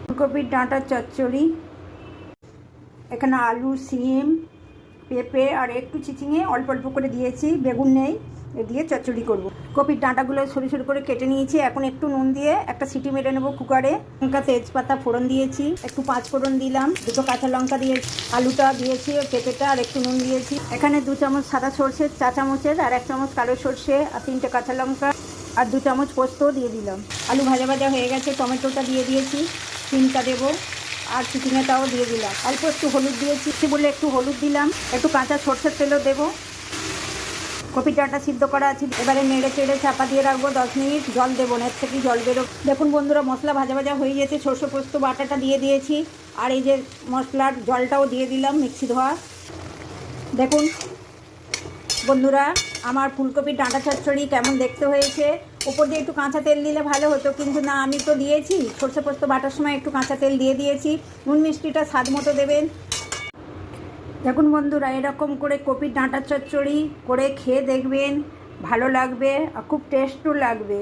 ফুলকপির ডাঁটার চচ্চড়ি। এখানে আলু, সিম, পেঁপে আর একটু চিচিঙে অল্প অল্প করে দিয়েছি, বেগুন নেই, এ দিয়ে চচ্চড়ি করব। কপির ডাঁটাগুলো সরু সরু করে কেটে নিয়েছি। এখন একটু নুন দিয়ে একটা সিটি মেরে নেবো কুকারে। লঙ্কা, তেজপাতা ফোড়ন দিয়েছি, একটু পাঁচ ফোড়ন দিলাম, দুটো কাঁচা লঙ্কা দিয়েছি, আলুটা দিয়েছি, পেঁপেটা আর একটু নুন দিয়েছি। এখানে 2 চামচ সাদা সর্ষে, চা চামচের, আর 1 চামচ কালো সর্ষে, আর 3টে কাঁচা লঙ্কা আর 2 চামচ পোস্ত দিয়ে দিলাম। আলু ভাজা ভাজা হয়ে গেছে, টমেটোটা দিয়ে দিয়েছি, সিমটা দেবো আর চিচিঙেটাও দিয়ে দিলাম। অল্প একটু হলুদ দিয়েছি বলে একটু হলুদ দিলাম, একটু কাঁচা সর্ষের তেলও দেবো। কপির ডাঁটা সিদ্ধ করা আছে, এবারে নেড়ে চেড়ে চাপা দিয়ে রাখবো 10 মিনিট। জল দেবো না, এর থেকে জল বেরো। দেখুন বন্ধুরা, মশলা ভাজা ভাজা হয়ে গেছে, সর্ষে পোস্ত বাটাটা দিয়ে দিয়েছি, আর এই যে মশলার জলটাও দিয়ে দিলাম মিক্সি ধোয়া। দেখুন বন্ধুরা, আমার ফুলকপির ডাঁটা চচ্চড়ি কেমন দেখতে হয়েছে। উপর দিয়ে একটু কাঁচা তেল দিলে ভালো হতো, কিন্তু না, আমি তো দিয়েছি, সর্ষে পোস্ত বাটার সময় একটু কাঁচা তেল দিয়ে দিয়েছি। নুন মিষ্টিটা স্বাদ মতো দেবেন। দেখুন বন্ধুরা, এরকম করে কপির ডাঁটার চচ্চড়ি করে খেয়ে দেখবেন, ভালো লাগবে আর খুব টেস্টও লাগবে।